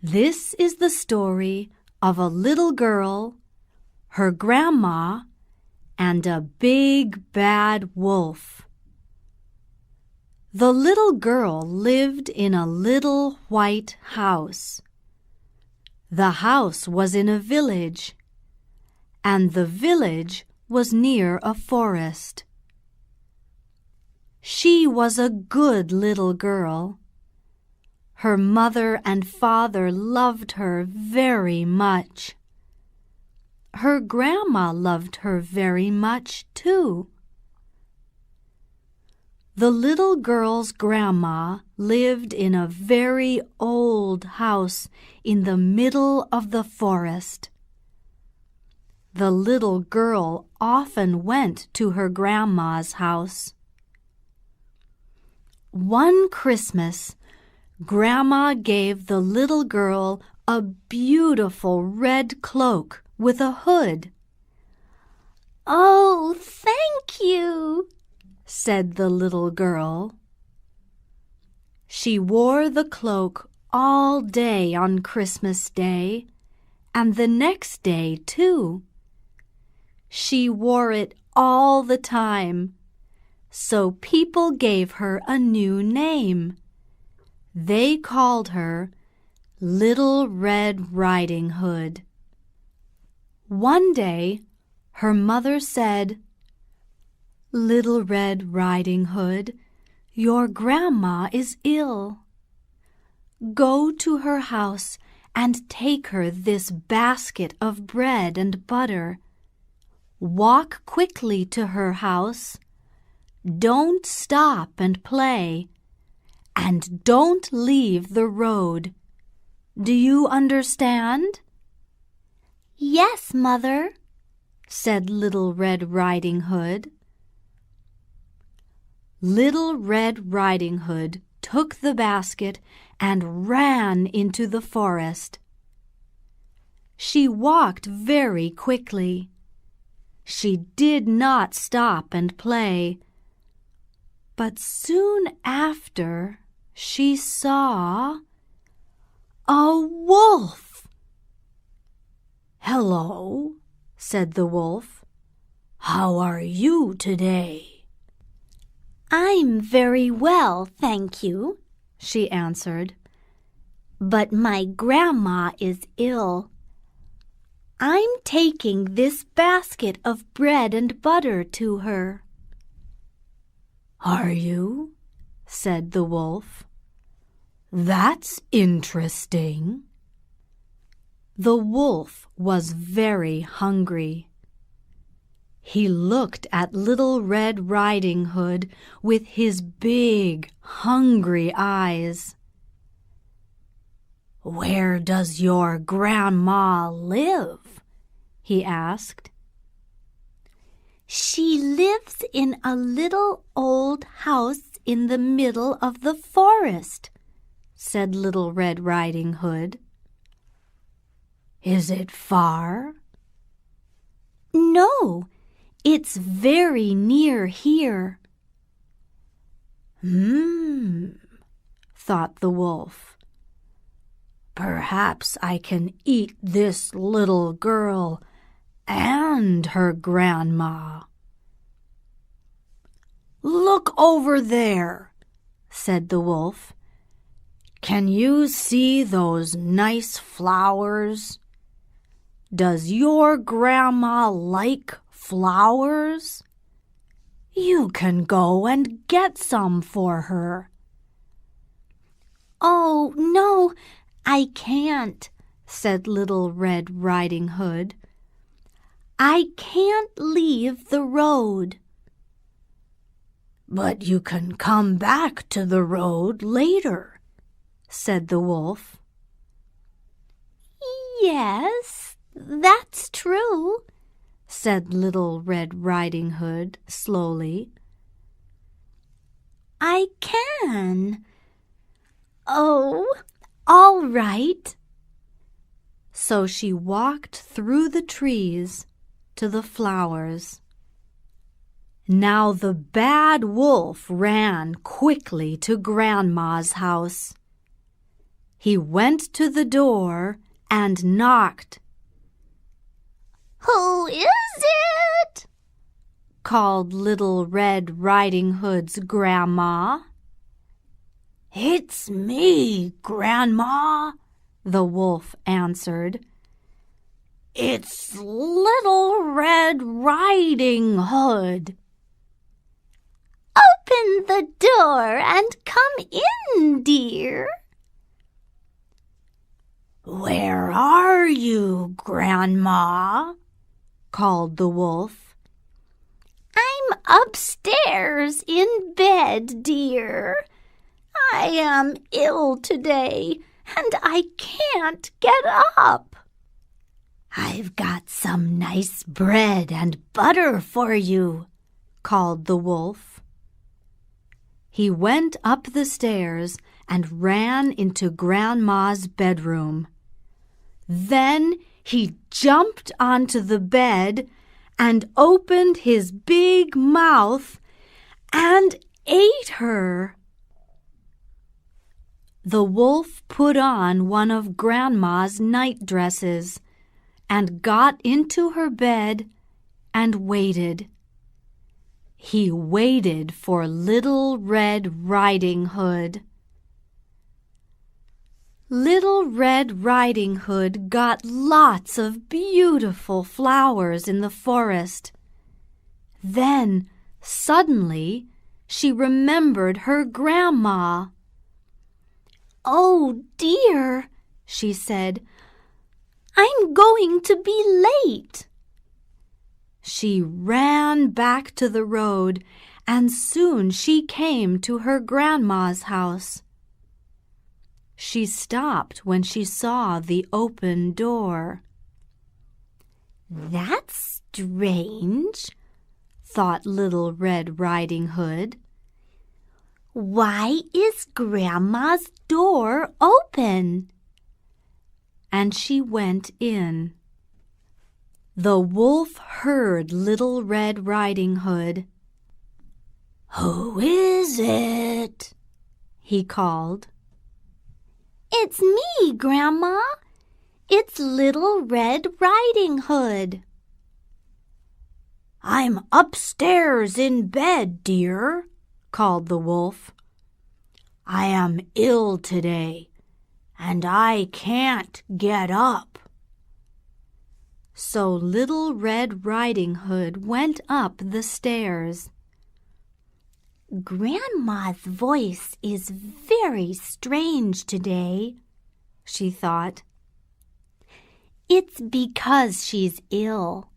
This is the story of a little girl, her grandma, and a big bad wolf. The little girl lived in a little white house. The house was in a village, and the village was near a forest. She was a good little girl. Her mother and father loved her very much. Her grandma loved her very much, too. The little girl's grandma lived in a very old house in the middle of the forest. The little girl often went to her grandma's house. One Christmas, Grandma gave the little girl a beautiful red cloak with a hood. "Oh, thank you," said the little girl. She wore the cloak all day on Christmas Day, and the next day, too. She wore it all the time, so people gave her a new name. They called her Little Red Riding Hood. One day, her mother said, "Little Red Riding Hood, your grandma is ill. Go to her house and take her this basket of bread and butter. Walk quickly to her house. Don't stop and play. And don't leave the road. Do you understand?" "Yes, Mother," said Little Red Riding Hood. Little Red Riding Hood took the basket and ran into the forest. She walked very quickly. She did not stop and play. But soon after, she saw a wolf. "Hello," said the wolf. "How are you today?" "I'm very well, thank you," she answered. "But my grandma is ill. I'm taking this basket of bread and butter to her." "Are you?" said the wolf. "That's interesting." The wolf was very hungry. He looked at Little Red Riding Hood with his big, hungry eyes. "Where does your grandma live?" he asked. "She lives in a little old house in the middle of the forest," said Little Red Riding Hood. "Is it far?" "No, it's very near here." Thought the wolf. "Perhaps I can eat this little girl and her grandma." "Look over there," said the wolf. "Can you see those nice flowers? Does your grandma like flowers? You can go and get some for her." "Oh, no, I can't," said Little Red Riding Hood. "I can't leave the road." "But you can come back to the road later," said the wolf. "Yes, that's true," said Little Red Riding Hood slowly. "I can. Oh, all right." So she walked through the trees to the flowers. Now the bad wolf ran quickly to Grandma's house. He went to the door and knocked. "Who is it?" called Little Red Riding Hood's grandma. "It's me, Grandma," the wolf answered. "It's Little Red Riding Hood." "Open the door and come in, dear." "Where are you, Grandma?" called the wolf. "I'm upstairs in bed, dear. I am ill today, and I can't get up." "I've got some nice bread and butter for you," called the wolf. He went up the stairs and ran into Grandma's bedroom. Then he jumped onto the bed and opened his big mouth and ate her. The wolf put on one of Grandma's night dresses and got into her bed and waited. He waited for Little Red Riding Hood. Little Red Riding Hood got lots of beautiful flowers in the forest. Then, suddenly, she remembered her grandma. "Oh, dear," she said, "I'm going to be late." She ran back to the road, and soon she came to her grandma's house. She stopped when she saw the open door. "That's strange," thought Little Red Riding Hood. "Why is Grandma's door open?" And she went in. The wolf heard Little Red Riding Hood. "Who is it?" he called. "It's me, Grandma. It's Little Red Riding Hood." "I'm upstairs in bed, dear," called the wolf. "I am ill today, and I can't get up." So Little Red Riding Hood went up the stairs. "Grandma's voice is very strange today," she thought. "It's because she's ill."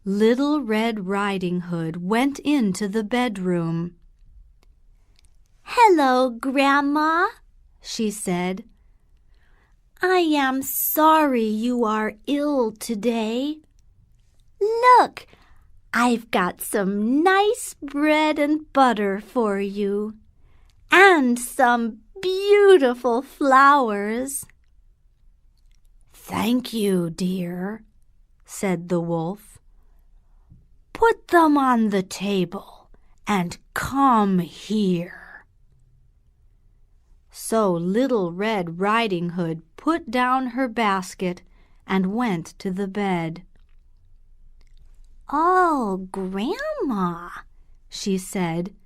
Little Red Riding Hood went into the bedroom. "Hello, Grandma," she said. "I am sorry you are ill today. Look, I've got some nice bread and butter for you, and some beautiful flowers." "Thank you, dear," said the wolf. "Put them on the table and come here." So Little Red Riding Hood put down her basket and went to the bed. "Oh, Grandma," she said,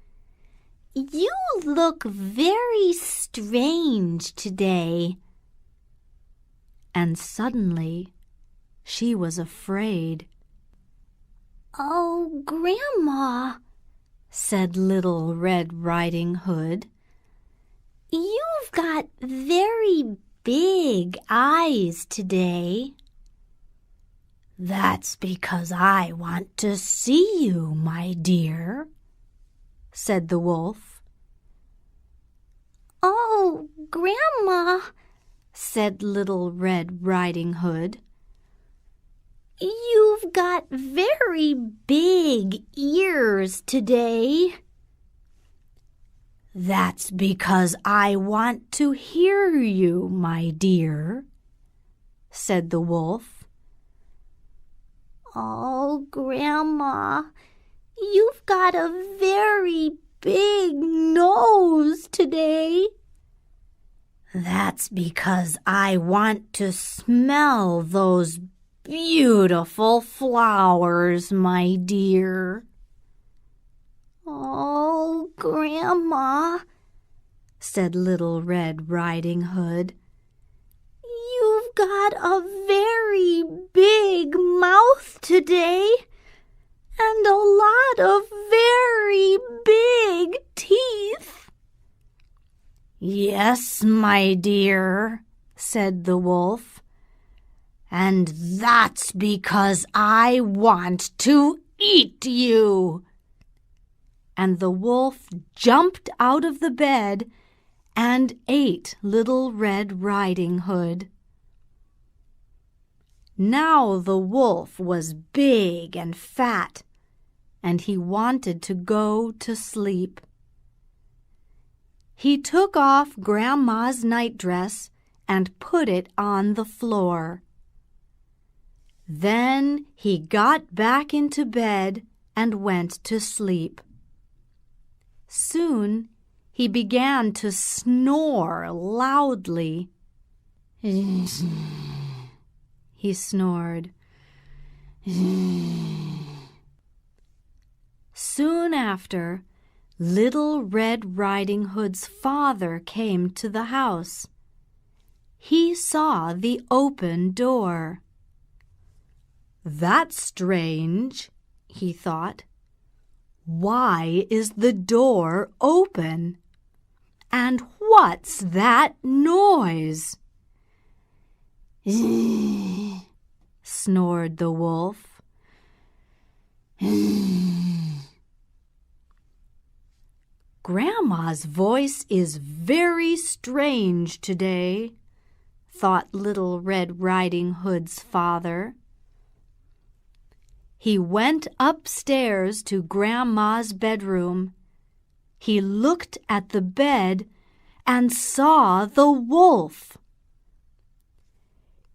"you look very strange today." And suddenly she was afraid. "Oh, Grandma," said Little Red Riding Hood, "you've got very big eyes today." "That's because I want to see you, my dear," said the wolf. "Oh, Grandma," said Little Red Riding Hood, "you've got very big ears today." "That's because I want to hear you, my dear," said the wolf. "Oh, Grandma, you've got a very big nose today." That's because I want to smell those beautiful flowers, my dear. Oh, Grandma, said Little Red Riding Hood, you've got a very big mouth today, and a lot of very big teeth. Yes, my dear, said the wolf, and that's because I want to eat you. And the wolf jumped out of the bed and ate Little Red Riding Hood. Now the wolf was big and fat, and he wanted to go to sleep. He took off Grandma's nightdress and put it on the floor. Then he got back into bed and went to sleep. Soon he began to snore loudly. He snored. Soon after, Little Red Riding Hood's father came to the house. He saw the open door. That's strange, he thought. Why is the door open? And what's that noise? Snored the wolf. Grandma's voice is very strange today, thought Little Red Riding Hood's father. He went upstairs to Grandma's bedroom. He looked at the bed and saw the wolf.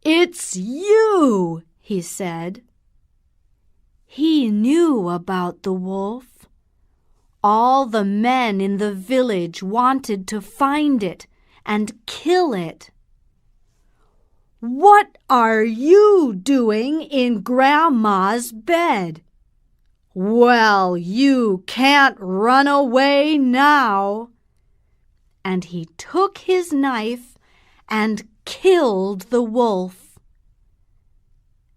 "It's you," he said. He knew about the wolf. All the men in the village wanted to find it and kill it. "What are you doing in Grandma's bed?" "Well, you can't run away now." And he took his knife and killed the wolf.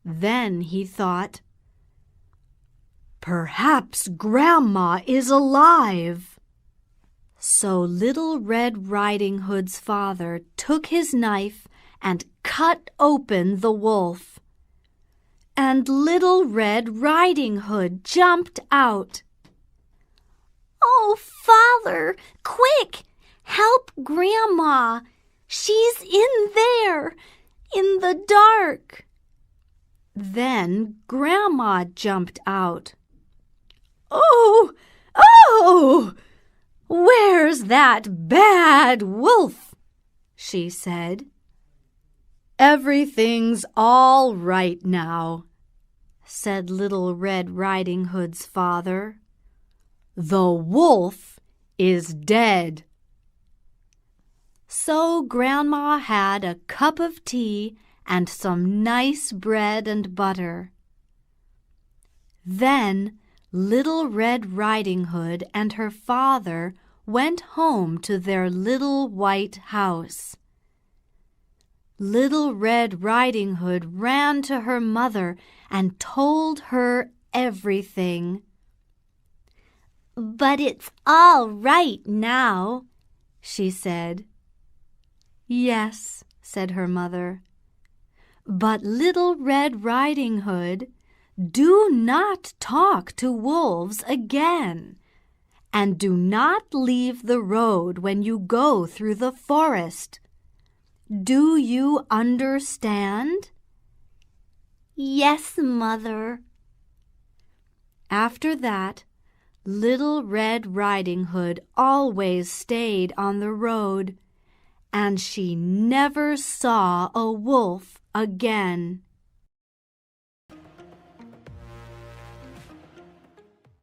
Then he thought, "Perhaps Grandma is alive." So Little Red Riding Hood's father took his knife and cut open the wolf. And Little Red Riding Hood jumped out. "Oh, Father, quick, help Grandma. She's in there, in the dark." Then Grandma jumped out. "Oh, oh, where's that bad wolf?" she said. "Everything's all right now," said Little Red Riding Hood's father. "The wolf is dead." So Grandma had a cup of tea and some nice bread and butter. Then Little Red Riding Hood and her father went home to their little white house. Little Red Riding Hood ran to her mother and told her everything. "But it's all right now," she said. "Yes," said her mother. "But Little Red Riding Hood, do not talk to wolves again, and do not leave the road when you go through the forest. Do you understand?" "Yes, Mother." After that, Little Red Riding Hood always stayed on the road, and she never saw a wolf again.